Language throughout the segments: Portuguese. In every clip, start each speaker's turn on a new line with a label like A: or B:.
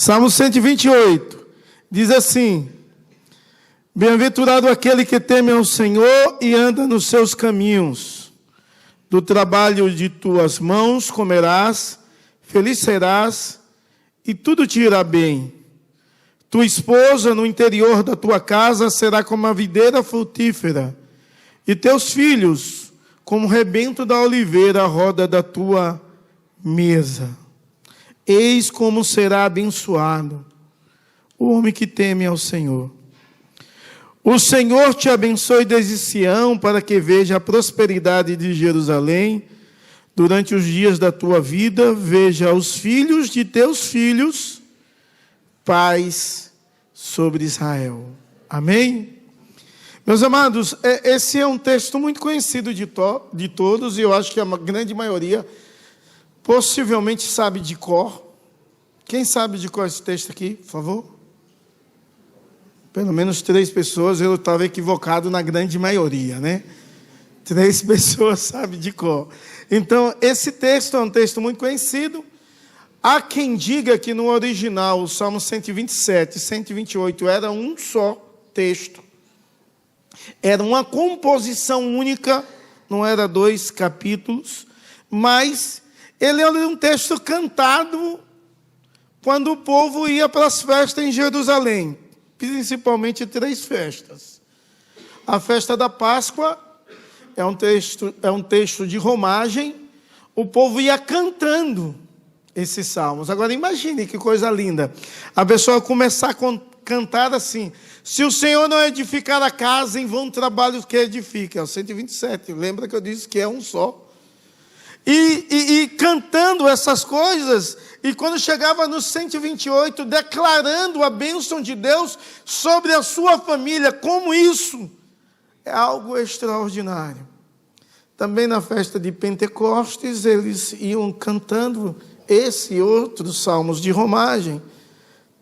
A: Salmo 128 diz assim: bem-aventurado aquele que teme ao Senhor e anda nos seus caminhos. Do trabalho de tuas mãos comerás, feliz serás, e tudo te irá bem. Tua esposa no interior da tua casa será como a videira frutífera, e teus filhos como o rebento da oliveira à roda da tua mesa. Eis como será abençoado o homem que teme ao Senhor. O Senhor te abençoe desde Sião, para que veja a prosperidade de Jerusalém. Durante os dias da tua vida, veja os filhos de teus filhos, paz sobre Israel. Amém? Meus amados, esse é um texto muito conhecido de todos, e eu acho que a grande maioria possivelmente sabe de cor. Quem sabe de cor esse texto aqui, por favor? Pelo menos 3 pessoas, eu estava equivocado na grande maioria, né? 3 pessoas sabem de cor. Então, esse texto é um texto muito conhecido. Há quem diga que no original, o Salmo 127 e 128 era um só texto. Era uma composição única, não era 2 capítulos, mas ele era um texto cantado quando o povo ia para as festas em Jerusalém, principalmente 3 festas. A festa da Páscoa é um texto de romagem, o povo ia cantando esses salmos. Agora imagine que coisa linda, a pessoa começar a cantar assim: se o Senhor não edificar a casa, em vão trabalho que edifica. É o 127, lembra que eu disse que é um só. E cantando essas coisas, e quando chegava no 128, declarando a bênção de Deus sobre a sua família, como isso é algo extraordinário. Também na festa de Pentecostes, eles iam cantando esse e outros salmos de romagem,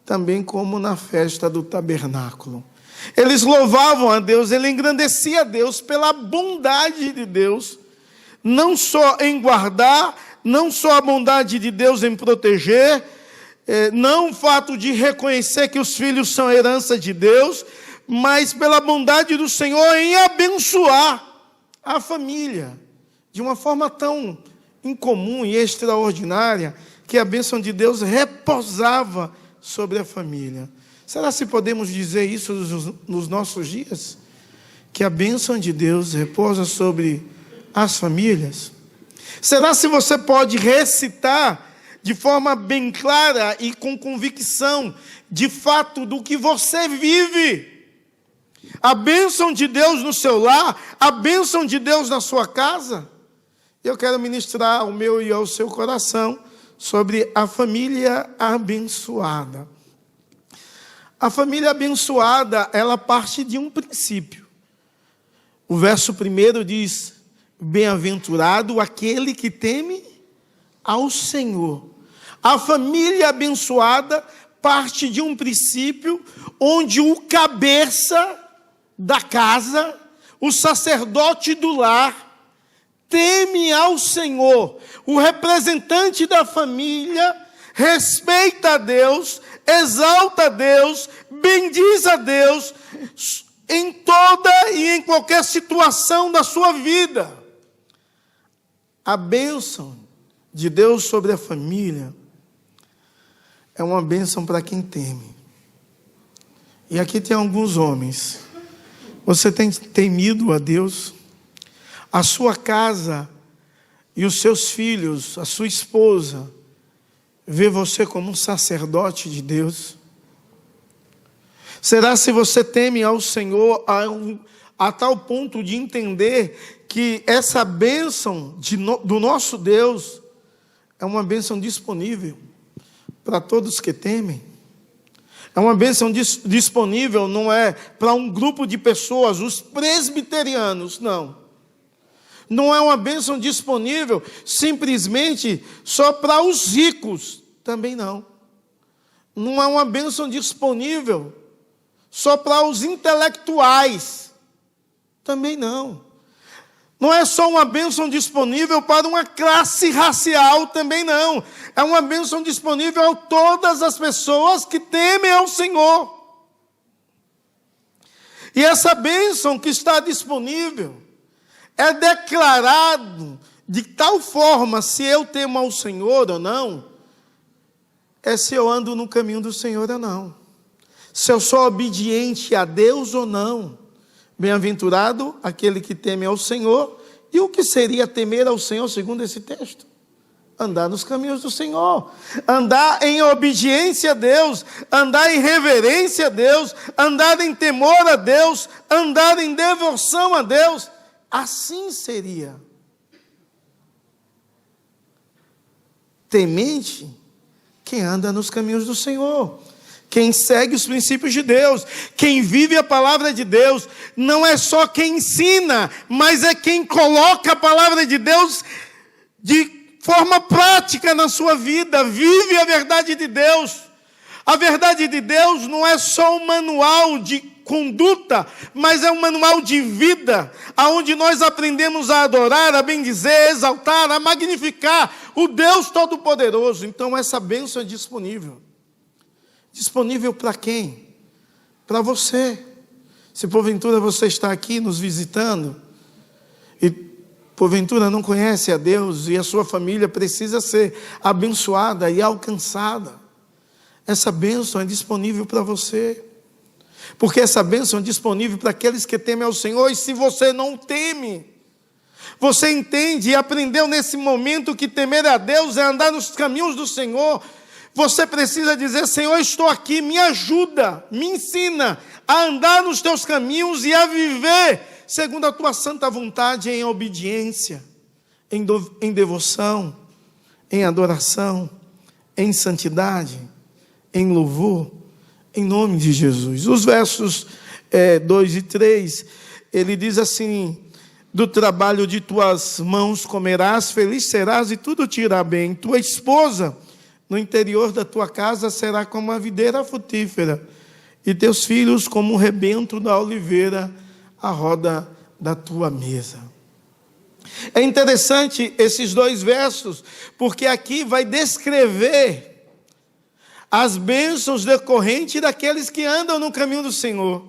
A: também como na festa do tabernáculo. Eles louvavam a Deus, ele engrandecia a Deus pela bondade de Deus, não só em guardar, não só a bondade de Deus em proteger, não o fato de reconhecer que os filhos são herança de Deus, mas pela bondade do Senhor em abençoar a família, de uma forma tão incomum e extraordinária, que a bênção de Deus repousava sobre a família. Será se podemos dizer isso nos nossos dias? Que a bênção de Deus repousa sobre as famílias? Será se você pode recitar de forma bem clara e com convicção, de fato, do que você vive? A bênção de Deus no seu lar, a bênção de Deus na sua casa? Eu quero ministrar ao meu e ao seu coração sobre a família abençoada. A família abençoada, ela parte de um princípio. O verso 1 diz: bem-aventurado aquele que teme ao Senhor. A família abençoada parte de um princípio onde o cabeça da casa, o sacerdote do lar, teme ao Senhor. O representante da família respeita a Deus, exalta a Deus, bendiz a Deus em toda e em qualquer situação da sua vida. A bênção de Deus sobre a família é uma bênção para quem teme. E aqui tem alguns homens. Você tem temido a Deus? A sua casa e os seus filhos, a sua esposa, vê você como um sacerdote de Deus? Será se você teme ao Senhor a tal ponto de entender que essa bênção do nosso Deus é uma bênção disponível para todos que temem? É uma bênção disponível, não é para um grupo de pessoas, os presbiterianos, não. Não é uma bênção disponível simplesmente só para os ricos, também não. Não é uma bênção disponível só para os intelectuais, também não. Não é só uma bênção disponível para uma classe racial também não. É uma bênção disponível a todas as pessoas que temem ao Senhor. E essa bênção que está disponível é declarado de tal forma se eu temo ao Senhor ou não, é se eu ando no caminho do Senhor ou não. Se eu sou obediente a Deus ou não. Bem-aventurado aquele que teme ao Senhor. E o que seria temer ao Senhor segundo esse texto? Andar nos caminhos do Senhor. Andar em obediência a Deus. Andar em reverência a Deus. Andar em temor a Deus. Andar em devoção a Deus. Assim seria. Temente quem anda nos caminhos do Senhor. Quem segue os princípios de Deus, quem vive a palavra de Deus, não é só quem ensina, mas é quem coloca a palavra de Deus de forma prática na sua vida, vive a verdade de Deus. A verdade de Deus não é só um manual de conduta, mas é um manual de vida, aonde nós aprendemos a adorar, a bendizer, a exaltar, a magnificar o Deus Todo-Poderoso. Então essa bênção é disponível. Disponível para quem? Para você. Se porventura você está aqui nos visitando e porventura não conhece a Deus e a sua família precisa ser abençoada e alcançada, essa bênção é disponível para você. Porque essa bênção é disponível para aqueles que temem ao Senhor. E se você não teme, você entende e aprendeu nesse momento que temer a Deus é andar nos caminhos do Senhor, você precisa dizer: Senhor, estou aqui, me ajuda, me ensina a andar nos teus caminhos e a viver segundo a tua santa vontade, em obediência, em devoção, em adoração, em santidade, em louvor, em nome de Jesus. Os versos 2 e 3, ele diz assim: do trabalho de tuas mãos comerás, feliz serás e tudo te irá bem. Tua esposa no interior da tua casa será como a videira frutífera, e teus filhos como o rebento da oliveira à roda da tua mesa. É interessante esses dois versos, porque aqui vai descrever as bênçãos decorrentes daqueles que andam no caminho do Senhor.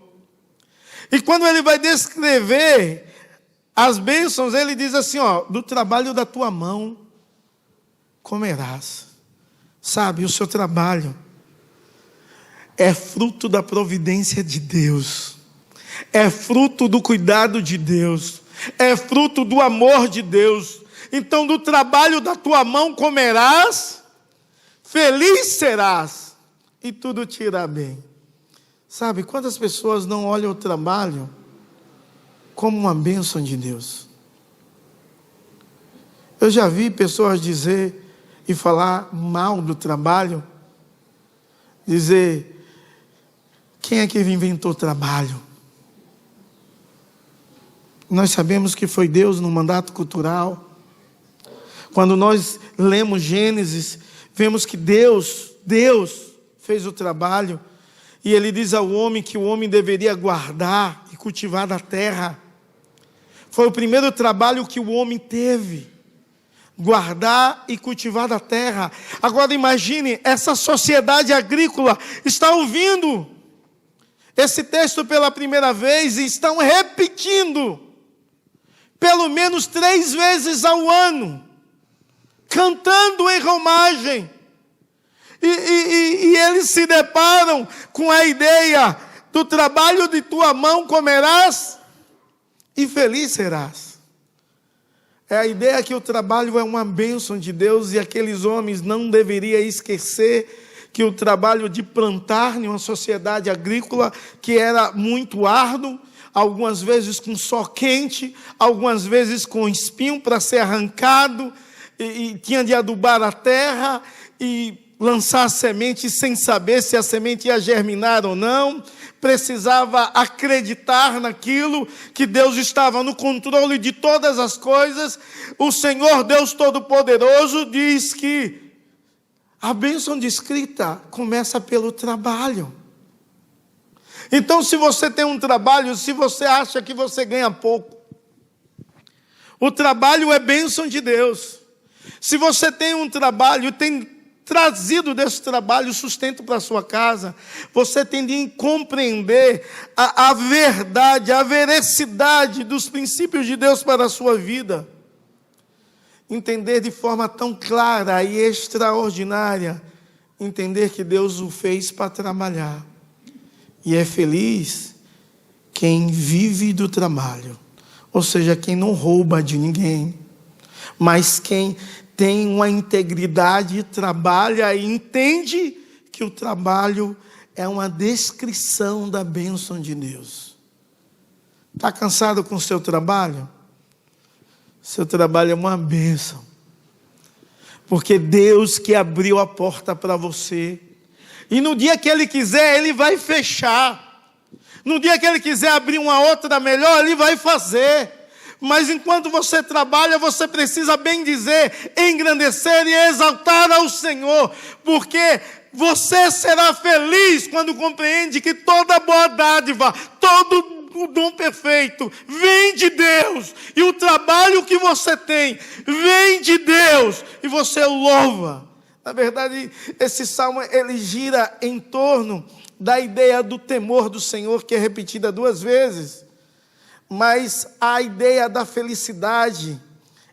A: E quando ele vai descrever as bênçãos, ele diz assim, do trabalho da tua mão comerás. Sabe, o seu trabalho é fruto da providência de Deus, é fruto do cuidado de Deus, é fruto do amor de Deus. Então, do trabalho da tua mão comerás, feliz serás, e tudo te irá bem. Sabe, quantas pessoas não olham o trabalho como uma bênção de Deus? Eu já vi pessoas dizer e falar mal do trabalho, dizer: quem é que inventou o trabalho? Nós sabemos que foi Deus no mandato cultural. Quando nós lemos Gênesis, vemos que Deus fez o trabalho, e ele diz ao homem que o homem deveria guardar e cultivar da terra. Foi o primeiro trabalho que o homem teve, guardar e cultivar da terra. Agora imagine, essa sociedade agrícola está ouvindo esse texto pela primeira vez e estão repetindo pelo menos 3 vezes ao ano, cantando em romagem. E eles se deparam com a ideia: do trabalho de tua mão comerás e feliz serás. É a ideia que o trabalho é uma bênção de Deus, e aqueles homens não deveriam esquecer que o trabalho de plantar em uma sociedade agrícola, que era muito árduo, algumas vezes com sol quente, algumas vezes com espinho para ser arrancado, e tinha de adubar a terra e lançar a semente sem saber se a semente ia germinar ou não. Precisava acreditar naquilo, que Deus estava no controle de todas as coisas. O Senhor Deus Todo-Poderoso diz que a bênção descrita começa pelo trabalho. Então, se você tem um trabalho, se você acha que você ganha pouco, O trabalho é bênção de Deus. Se você tem um trabalho, tem trazido desse trabalho sustento para a sua casa, você tem de compreender a verdade, a veracidade dos princípios de Deus para a sua vida. Entender de forma tão clara e extraordinária, entender que Deus o fez para trabalhar. E é feliz quem vive do trabalho, ou seja, quem não rouba de ninguém, mas quem tem uma integridade, trabalha e entende que o trabalho é uma descrição da bênção de Deus. Está cansado com o seu trabalho? Seu trabalho é uma bênção, porque Deus que abriu a porta para você, e no dia que Ele quiser, Ele vai fechar. No dia que Ele quiser abrir uma outra melhor, Ele vai fazer. Mas enquanto você trabalha, você precisa bem dizer, engrandecer e exaltar ao Senhor, porque você será feliz quando compreende que toda boa dádiva, todo o dom perfeito vem de Deus, e o trabalho que você tem vem de Deus, e você o louva. Na verdade, esse salmo ele gira em torno da ideia do temor do Senhor, que é repetida 2 vezes. Mas a ideia da felicidade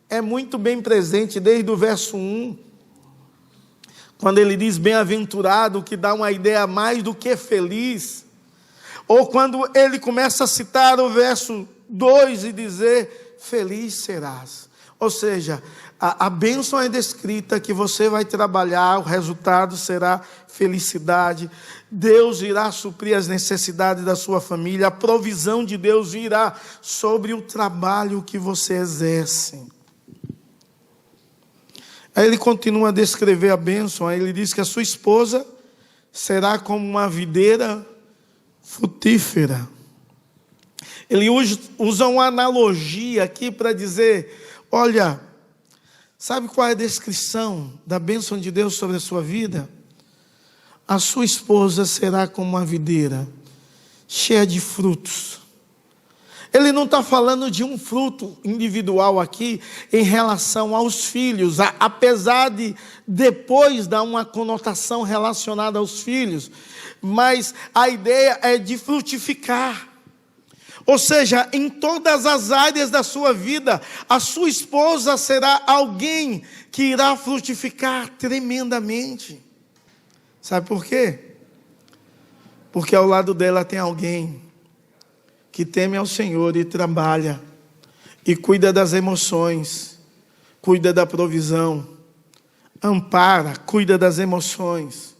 A: é muito bem presente desde o verso 1, quando ele diz bem-aventurado, que dá uma ideia mais do que feliz. Ou quando ele começa a citar o verso 2 e dizer, feliz serás. Ou seja, a bênção é descrita que você vai trabalhar, o resultado será felicidade. Deus irá suprir as necessidades da sua família, a provisão de Deus virá sobre o trabalho que você exerce. Aí ele continua a descrever a bênção, aí ele diz que a sua esposa será como uma videira frutífera. Ele usa uma analogia aqui para dizer, olha, sabe qual é a descrição da bênção de Deus sobre a sua vida? A sua esposa será como uma videira, cheia de frutos. Ele não está falando de um fruto individual aqui em relação aos filhos, apesar de depois dar uma conotação relacionada aos filhos, mas a ideia é de frutificar. Ou seja, em todas as áreas da sua vida, a sua esposa será alguém que irá frutificar tremendamente. Sabe por quê? Porque ao lado dela tem alguém que teme ao Senhor e trabalha, e cuida das emoções, cuida da provisão, ampara, cuida das emoções.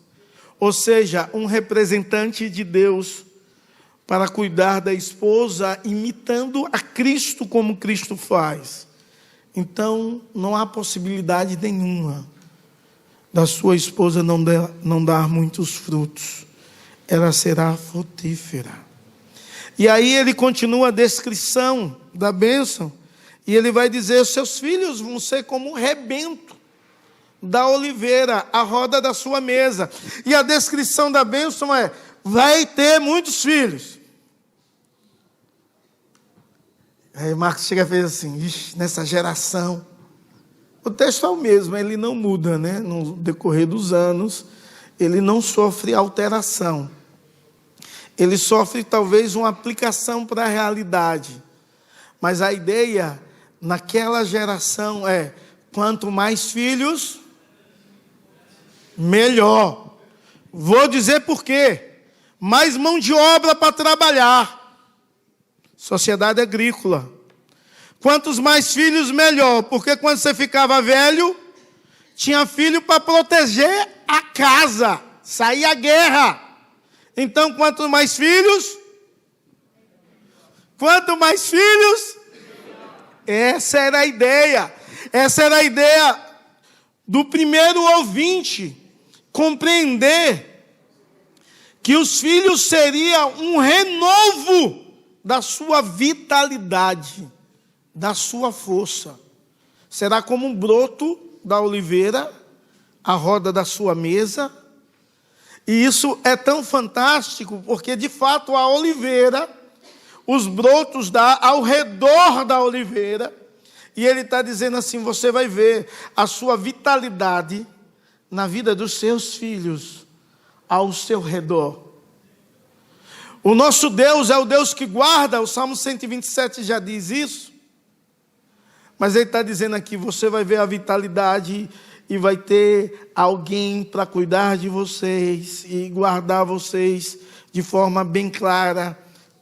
A: Ou seja, um representante de Deus para cuidar da esposa, imitando a Cristo como Cristo faz. Então, não há possibilidade nenhuma da sua esposa não dar muitos frutos. Ela será frutífera. E aí ele continua a descrição da bênção, e ele vai dizer, seus filhos vão ser como um rebento da oliveira, a roda da sua mesa. E a descrição da bênção é, vai ter muitos filhos. Aí Marcos chega e fez assim, nessa geração. O texto é o mesmo, ele não muda, né? No decorrer dos anos, ele não sofre alteração. Ele sofre talvez uma aplicação para a realidade. Mas a ideia naquela geração é, quanto mais filhos, melhor. Vou dizer por quê. Mais mão de obra para trabalhar. Sociedade agrícola. Quantos mais filhos, melhor. Porque quando você ficava velho, tinha filho para proteger a casa. Sair a guerra. Então, quanto mais filhos, essa era a ideia. Essa era a ideia do primeiro ouvinte. Compreender que os filhos seriam um renovo da sua vitalidade, da sua força. Será como um broto da oliveira, a roda da sua mesa. E isso é tão fantástico, porque de fato a oliveira, os brotos ao redor da oliveira, E ele está dizendo assim: você vai ver a sua vitalidade na vida dos seus filhos ao seu redor. O nosso Deus é o Deus que guarda, o Salmo 127 já diz isso. Mas ele está dizendo aqui: você vai ver a vitalidade e vai ter alguém para cuidar de vocês e guardar vocês de forma bem clara,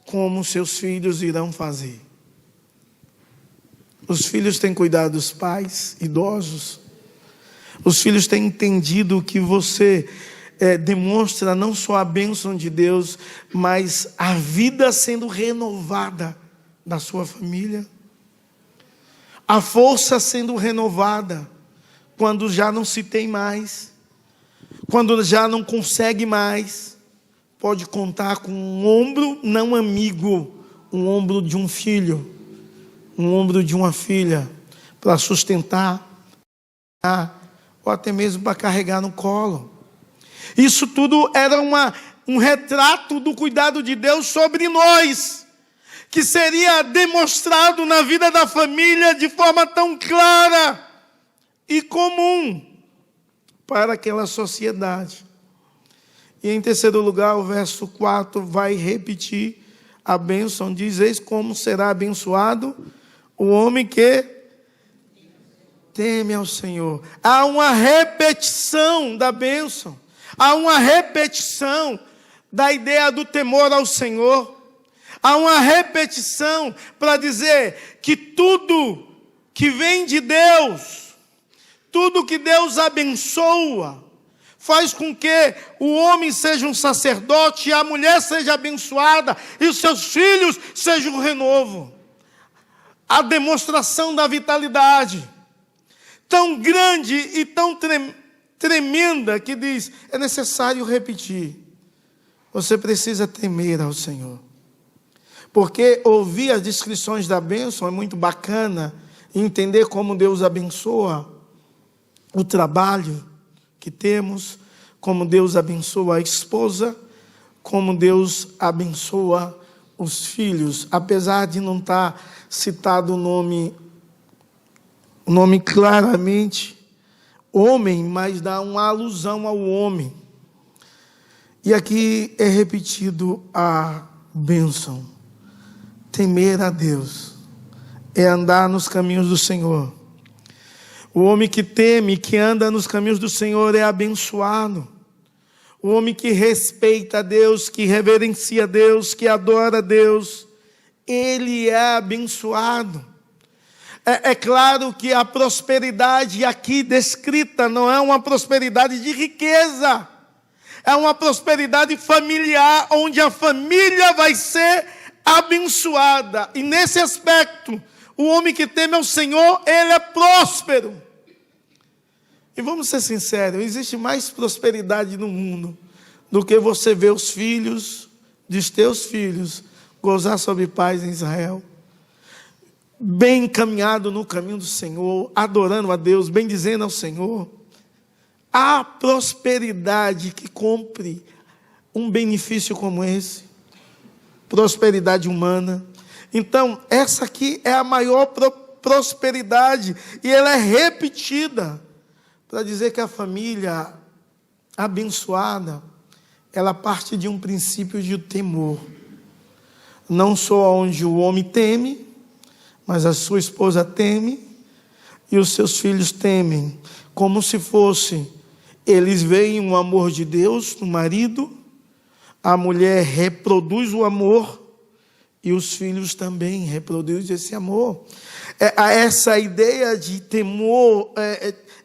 A: como seus filhos irão fazer. Os filhos têm cuidado dos pais idosos. Os filhos têm entendido que você demonstra não só a bênção de Deus, mas a vida sendo renovada da sua família. A força sendo renovada quando já não se tem mais, quando já não consegue mais. Pode contar com um ombro não amigo, um ombro de um filho, um ombro de uma filha, para sustentar, ou até mesmo para carregar no colo. Isso tudo era um retrato do cuidado de Deus sobre nós, que seria demonstrado na vida da família de forma tão clara e comum para aquela sociedade. E em terceiro lugar, o verso 4 vai repetir a bênção. Diz: eis como será abençoado o homem que teme ao Senhor. Há uma repetição da bênção. Há uma repetição da ideia do temor ao Senhor. Há uma repetição para dizer que tudo que vem de Deus, tudo que Deus abençoa, faz com que o homem seja um sacerdote, a mulher seja abençoada e os seus filhos sejam um renovo. A demonstração da vitalidade tão grande e tão tremenda que diz: é necessário repetir. Você precisa temer ao Senhor. Porque ouvir as descrições da bênção é muito bacana, entender como Deus abençoa o trabalho que temos, como Deus abençoa a esposa, como Deus abençoa os filhos, apesar de não estar citado o nome claramente homem, mas dá uma alusão ao homem. E aqui é repetido a bênção. Temer a Deus é andar nos caminhos do Senhor. O homem que teme, que anda nos caminhos do Senhor é abençoado. O homem que respeita a Deus, que reverencia a Deus, que adora a Deus, ele é abençoado. É claro que a prosperidade aqui descrita não é uma prosperidade de riqueza. É uma prosperidade familiar, onde a família vai ser abençoada. E nesse aspecto, o homem que teme ao Senhor, ele é próspero. E vamos ser sinceros, existe mais prosperidade no mundo do que você ver os filhos dos teus filhos gozar sobre paz em Israel, bem encaminhado no caminho do Senhor, adorando a Deus, bendizendo ao Senhor. Há prosperidade que compre um benefício como esse, prosperidade humana. Então, essa aqui é a maior prosperidade, e ela é repetida para dizer que a família abençoada, ela parte de um princípio de temor. Não só onde o homem teme, mas a sua esposa teme e os seus filhos temem, como se fosse, eles veem o amor de Deus no marido, a mulher reproduz o amor e os filhos também reproduzem esse amor. Essa ideia de temor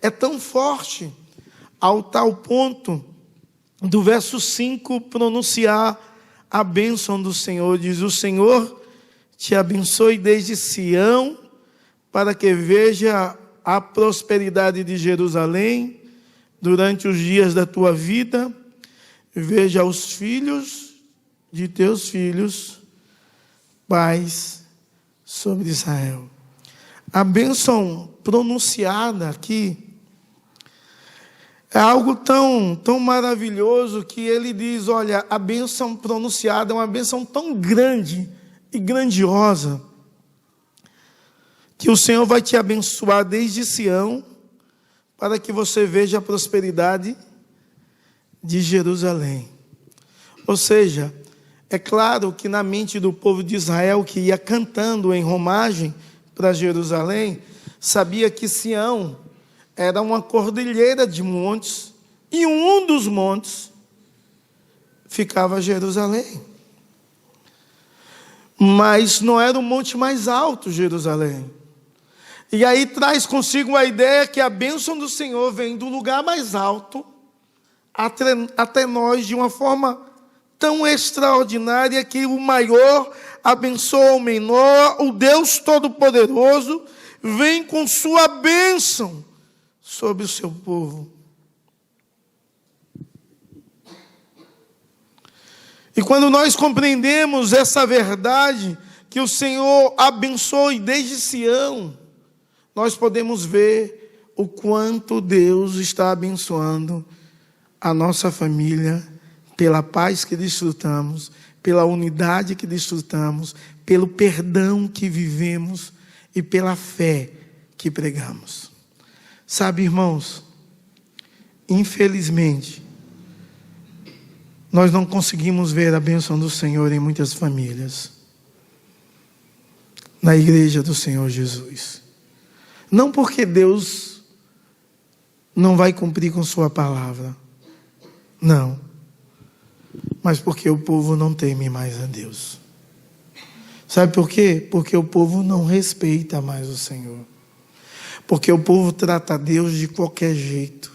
A: é tão forte, ao tal ponto do verso 5 pronunciar a bênção do Senhor. Diz: o Senhor te abençoe desde Sião, para que veja a prosperidade de Jerusalém durante os dias da tua vida, veja os filhos de teus filhos, paz sobre Israel. A bênção pronunciada aqui é algo tão maravilhoso que ele diz: olha, a bênção pronunciada é uma bênção tão grande e grandiosa, que o Senhor vai te abençoar desde Sião, para que você veja a prosperidade de Jerusalém. Ou seja, é claro que na mente do povo de Israel, que ia cantando em romagem para Jerusalém, sabia que Sião era uma cordilheira de montes, e um dos montes ficava Jerusalém. Mas não era o monte mais alto, Jerusalém. E aí traz consigo a ideia que a bênção do Senhor vem do lugar mais alto até nós de uma forma tão extraordinária que o maior abençoa o menor. O Deus Todo-Poderoso vem com sua bênção sobre o seu povo. E quando nós compreendemos essa verdade, que o Senhor abençoe desde Sião, nós podemos ver o quanto Deus está abençoando a nossa família, pela paz que desfrutamos, pela unidade que desfrutamos, pelo perdão que vivemos e pela fé que pregamos. Sabe, irmãos, infelizmente, nós não conseguimos ver a bênção do Senhor em muitas famílias, na igreja do Senhor Jesus. Não porque Deus não vai cumprir com sua palavra, não, mas porque o povo não teme mais a Deus. Sabe por quê? Porque o povo não respeita mais o Senhor, porque o povo trata Deus de qualquer jeito,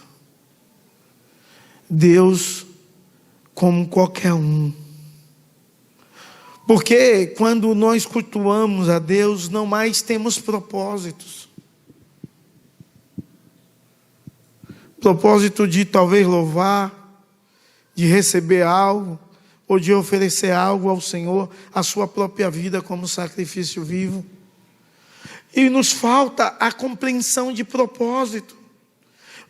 A: Deus como qualquer um. Porque quando nós cultuamos a Deus, não mais temos propósitos. Propósito de talvez louvar, de receber algo, ou de oferecer algo ao Senhor, a sua própria vida como sacrifício vivo. E nos falta a compreensão de propósito.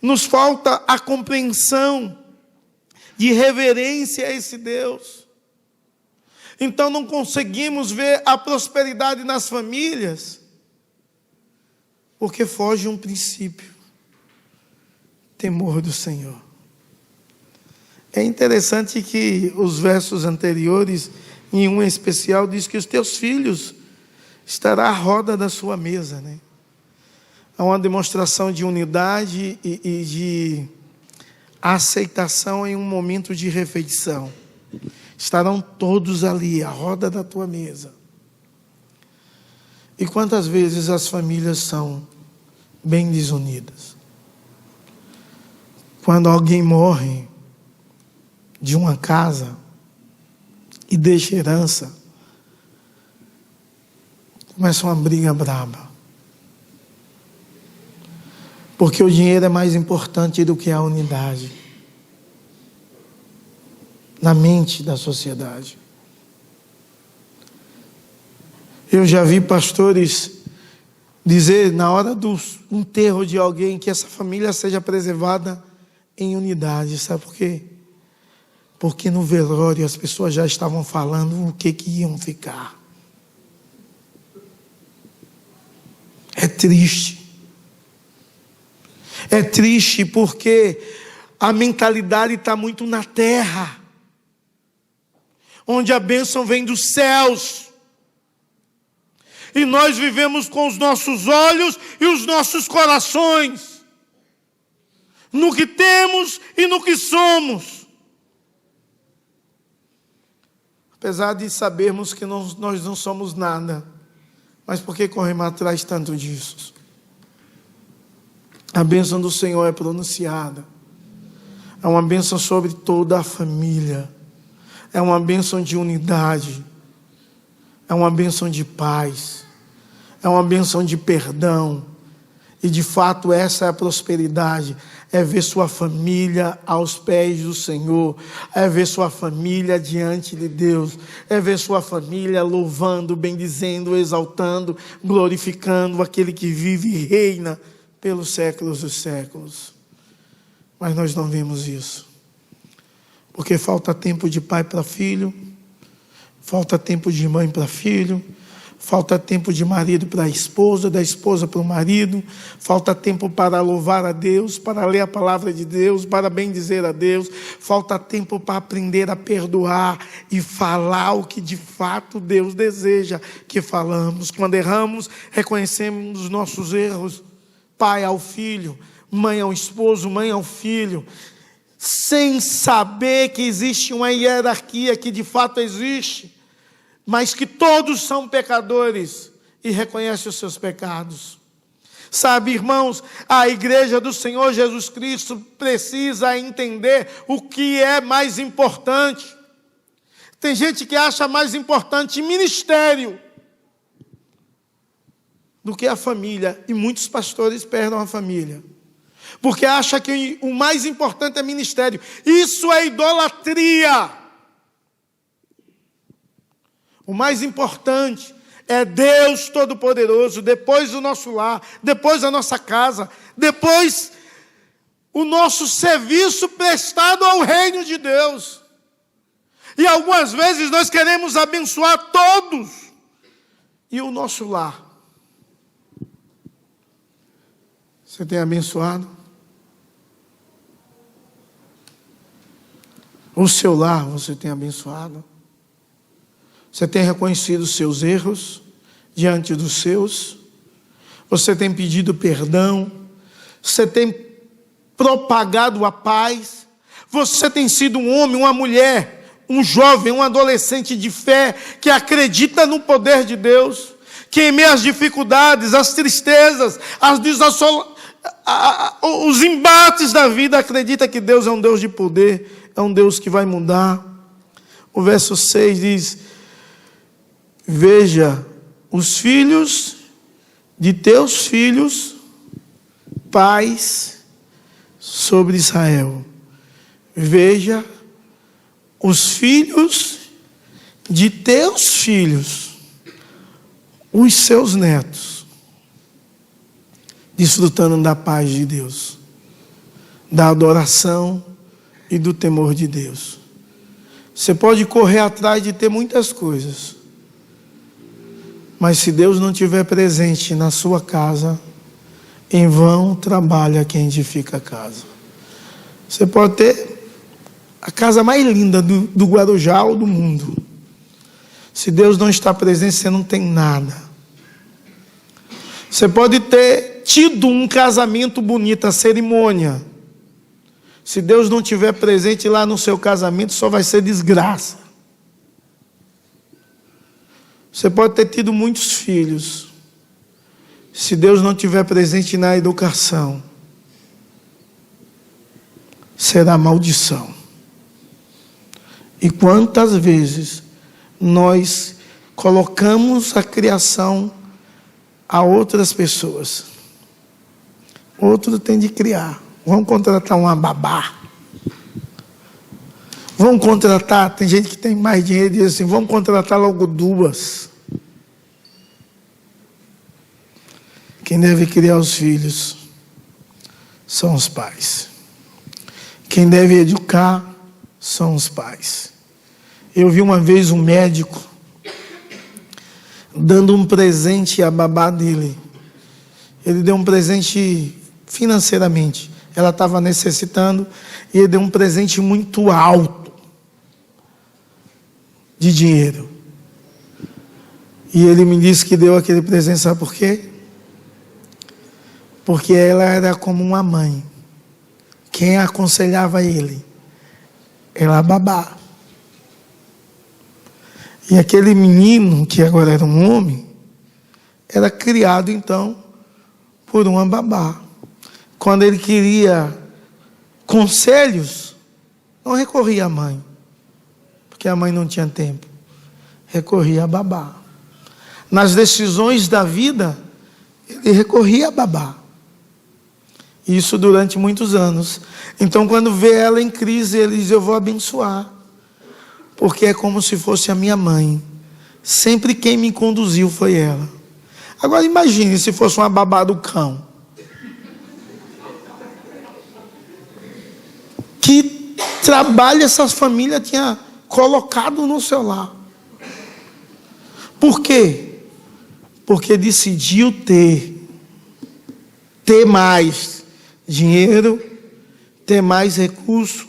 A: Nos falta a compreensão de reverência a esse Deus. Então não conseguimos ver a prosperidade nas famílias, porque foge um princípio: temor do Senhor. É interessante que os versos anteriores, em um especial, diz que os teus filhos estarão à roda da sua mesa, né? Há uma demonstração de unidade e de aceitação em um momento de refeição. Estarão todos ali, à roda da tua mesa. E quantas vezes as famílias são bem desunidas? Quando alguém morre de uma casa e deixa herança, começa uma briga braba. Porque o dinheiro é mais importante do que a unidade na mente da sociedade. Eu já vi pastores dizer na hora do enterro de alguém que essa família seja preservada em unidade. Sabe por quê? Porque no velório as pessoas já estavam falando o que iam ficar. É triste. É triste porque a mentalidade está muito na terra, onde a bênção vem dos céus. E nós vivemos com os nossos olhos e os nossos corações no que temos e no que somos. Apesar de sabermos que nós não somos nada, mas por que corremos atrás tanto disso? A bênção do Senhor é pronunciada. É uma bênção sobre toda a família. É uma bênção de unidade. É uma bênção de paz. É uma bênção de perdão. E de fato essa é a prosperidade. É ver sua família aos pés do Senhor. É ver sua família diante de Deus. É ver sua família louvando, bendizendo, exaltando, glorificando aquele que vive e reina pelos séculos dos séculos. Mas nós não vemos isso. Porque falta tempo de pai para filho. Falta tempo de mãe para filho. falta tempo de marido para a esposa, da esposa para o marido, falta tempo para louvar a Deus, para ler a palavra de Deus, para bendizer a Deus, falta tempo para aprender a perdoar e falar o que de fato Deus deseja que falamos. Quando erramos, reconhecemos os nossos erros, pai ao filho, mãe ao esposo, mãe ao filho, sem saber que existe uma hierarquia que de fato existe, mas que todos são pecadores e reconhecem os seus pecados. Sabe, irmãos, a igreja do Senhor Jesus Cristo precisa entender o que é mais importante. Tem gente que acha mais importante ministério do que a família, e muitos pastores perdem a família, porque acha que o mais importante é ministério. Isso é idolatria. O mais importante é Deus Todo-Poderoso, depois o nosso lar, depois a nossa casa, depois o nosso serviço prestado ao reino de Deus. E algumas vezes nós queremos abençoar todos, e o nosso lar. Você tem abençoado? O seu lar você tem abençoado? Você tem reconhecido os seus erros diante dos seus? Você tem pedido perdão? Você tem propagado a paz? Você tem sido um homem, uma mulher, um jovem, um adolescente de fé que acredita no poder de Deus, que em meio às dificuldades, às tristezas, os embates da vida, acredita que Deus é um Deus de poder, é um Deus que vai mudar. O verso 6 diz: veja os filhos de teus filhos, pais sobre Israel. Veja os filhos de teus filhos, os seus netos, desfrutando da paz de Deus, da adoração e do temor de Deus. Você pode correr atrás de ter muitas coisas, mas se Deus não estiver presente na sua casa, em vão trabalha quem edifica a casa. Você pode ter a casa mais linda do Guarujá ou do mundo. Se Deus não está presente, você não tem nada. Você pode ter tido um casamento bonito, a cerimônia. Se Deus não estiver presente lá no seu casamento, só vai ser desgraça. Você pode ter tido muitos filhos. Se Deus não estiver presente na educação, será maldição. E quantas vezes nós colocamos a criação a outras pessoas? Outro tem de criar. Vamos contratar uma babá. Vamos contratar, tem gente que tem mais dinheiro e diz assim, vamos contratar logo 2. Quem deve criar os filhos são os pais. Quem deve educar são os pais. Eu vi uma vez um médico dando um presente à babá dele. Ele deu um presente financeiramente. Ela estava necessitando e ele deu um presente muito alto de dinheiro. E ele me disse que deu aquele presente, sabe por quê? Porque ela era como uma mãe. Quem aconselhava ele era a babá. E aquele menino, que agora era um homem, era criado então por uma babá. Quando ele queria conselhos, não recorria à mãe, porque a mãe não tinha tempo. Recorria à babá. Nas decisões da vida, ele recorria à babá. Isso durante muitos anos. Então, quando vê ela em crise, ele diz, eu vou abençoar. Porque é como se fosse a minha mãe. Sempre quem me conduziu foi ela. Agora imagine se fosse uma babá do cão. Que trabalho essa família tinha colocado no seu lar. Por quê? porque decidiu ter mais dinheiro, ter mais recurso,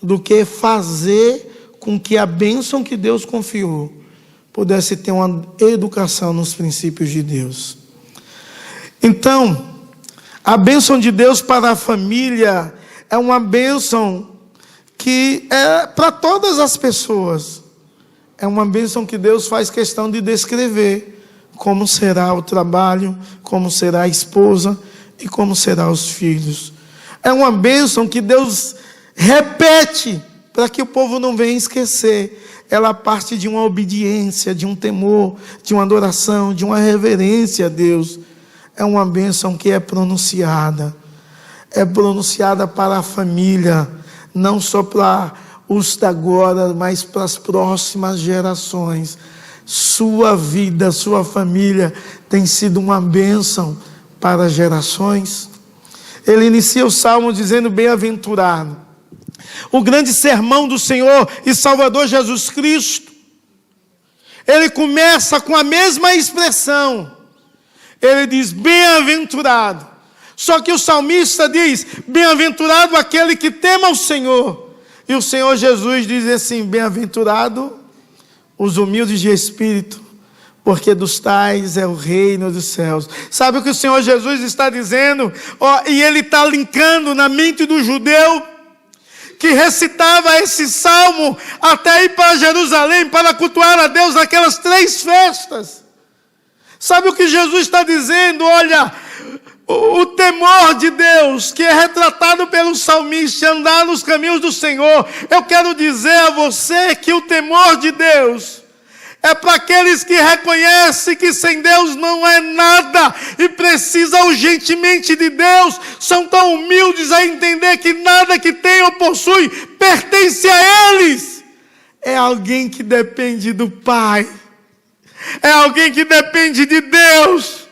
A: do que fazer com que a bênção que Deus confiou pudesse ter uma educação nos princípios de Deus. Então, a bênção de Deus para a família é uma bênção que é para todas as pessoas. É uma bênção que Deus faz questão de descrever como será o trabalho, como será a esposa e como serão os filhos. É uma bênção que Deus repete para que o povo não venha esquecer. Ela parte de uma obediência, de um temor, de uma adoração, de uma reverência a Deus. É uma bênção que é pronunciada para a família, não só para os da agora, mas para as próximas gerações. Sua vida, sua família tem sido uma bênção para as gerações. Ele inicia o salmo dizendo: bem-aventurado. O grande sermão do Senhor e Salvador Jesus Cristo, ele começa com a mesma expressão. Ele diz: bem-aventurado. Só que o salmista diz: bem-aventurado aquele que tema o Senhor. E o Senhor Jesus diz assim: bem-aventurado os humildes de espírito, porque dos tais é o reino dos céus. Sabe o que o Senhor Jesus está dizendo? E ele está linkando na mente do judeu que recitava esse salmo até ir para Jerusalém para cultuar a Deus naquelas 3 festas. Sabe o que Jesus está dizendo? Olha, o temor de Deus, que é retratado pelo salmista, andar nos caminhos do Senhor. Eu quero dizer a você que o temor de Deus é para aqueles que reconhecem que sem Deus não é nada e precisa urgentemente de Deus. São tão humildes a entender que nada que tem ou possui pertence a eles. É alguém que depende do Pai. É alguém que depende de Deus.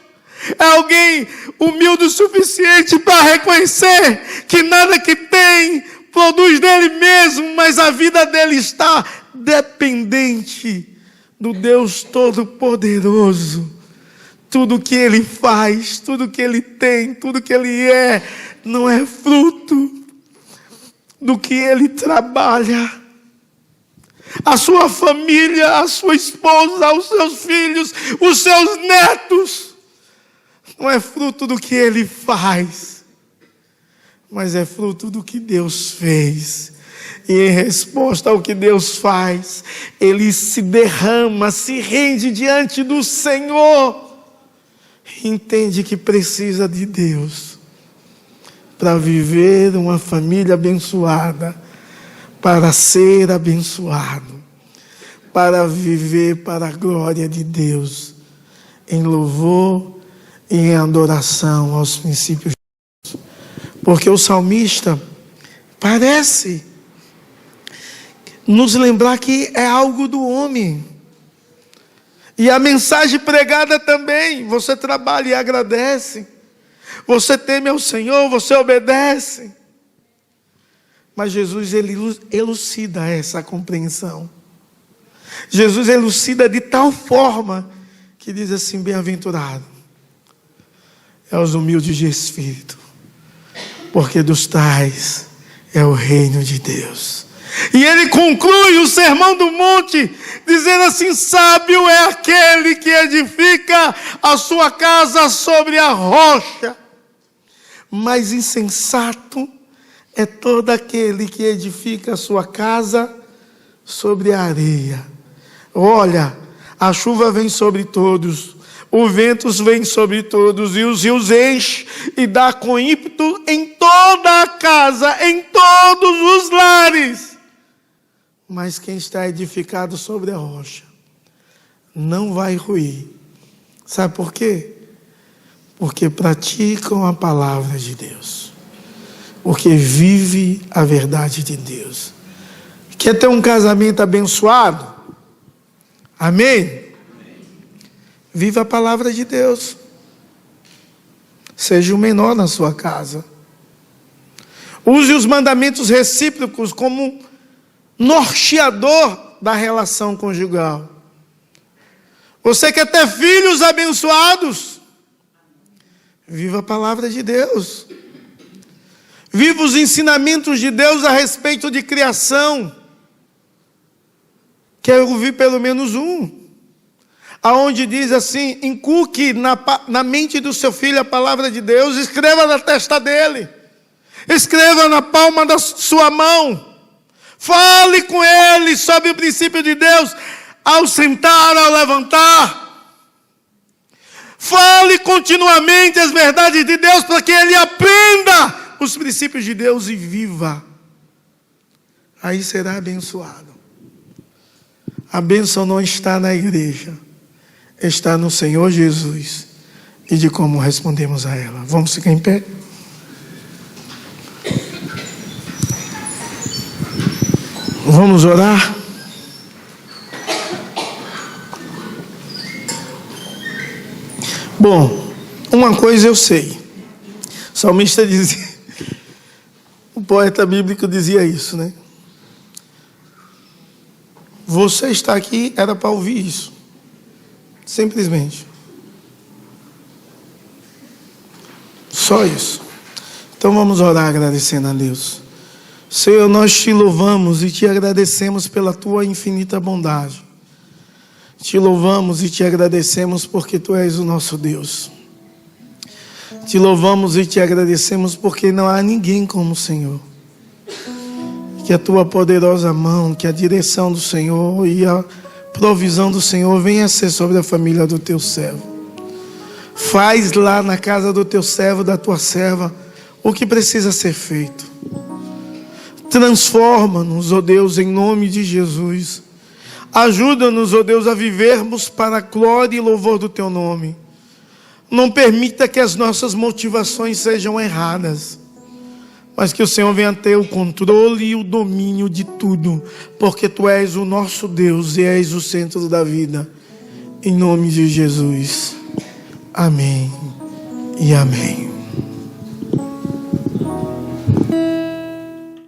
A: É alguém humilde o suficiente para reconhecer que nada que tem produz dele mesmo, mas a vida dele está dependente do Deus Todo-Poderoso. Tudo que ele faz, tudo que ele tem, tudo que ele é, não é fruto do que ele trabalha. A sua família, a sua esposa, os seus filhos, os seus netos, não é fruto do que ele faz, mas é fruto do que Deus fez. E em resposta ao que Deus faz, ele se derrama, se rende diante do Senhor, e entende que precisa de Deus para viver uma família abençoada, para ser abençoado, para viver para a glória de Deus, em louvor e em adoração aos princípios de Deus. Porque o salmista parece nos lembrar que é algo do homem. E a mensagem pregada também: você trabalha e agradece, você teme ao Senhor, você obedece. Mas Jesus, ele elucida essa compreensão. Jesus elucida de tal forma que diz assim: bem-aventurado é os humildes de espírito, porque dos tais é o reino de Deus. E ele conclui o Sermão do Monte dizendo assim: sábio é aquele que edifica a sua casa sobre a rocha, mas insensato é todo aquele que edifica a sua casa sobre a areia. Olha, a chuva vem sobre todos, o vento vem sobre todos, e os rios enchem e dá com ímpeto em toda a casa, em todos os lares. Mas quem está edificado sobre a rocha não vai ruir. Sabe por quê? Porque praticam a palavra de Deus, porque vive a verdade de Deus. Quer ter um casamento abençoado? Amém? Viva a palavra de Deus. Seja o menor na sua casa. Use os mandamentos recíprocos como norteador da relação conjugal. Você quer ter filhos abençoados? Viva a palavra de Deus. Viva os ensinamentos de Deus a respeito de criação. Quero ouvir pelo menos um. Aonde diz assim: inculque na mente do seu filho a palavra de Deus, escreva na testa dele, escreva na palma da sua mão, fale com ele sobre o princípio de Deus, ao sentar, ao levantar, fale continuamente as verdades de Deus, para que ele aprenda os princípios de Deus e viva. Aí será abençoado. A bênção não está na igreja, está no Senhor Jesus e de como respondemos a ela. Vamos ficar em pé? Vamos orar? Bom, uma coisa eu sei. O salmista dizia, o poeta bíblico dizia isso, né? Você está aqui, era para ouvir isso. Simplesmente. Só isso. Então vamos orar agradecendo a Deus. Senhor, nós te louvamos e te agradecemos pela tua infinita bondade. Te louvamos e te agradecemos porque tu és o nosso Deus. Te louvamos e te agradecemos porque não há ninguém como o Senhor. Que a tua poderosa mão, que a direção do Senhor e a provisão do Senhor venha ser sobre a família do teu servo. Faz lá na casa do teu servo, da tua serva, o que precisa ser feito. Transforma-nos, ó Deus, em nome de Jesus. Ajuda-nos, ó Deus, a vivermos para a glória e louvor do teu nome. Não permita que as nossas motivações sejam erradas, mas que o Senhor venha ter o controle e o domínio de tudo, porque tu és o nosso Deus e és o centro da vida. Em nome de Jesus. Amém e amém.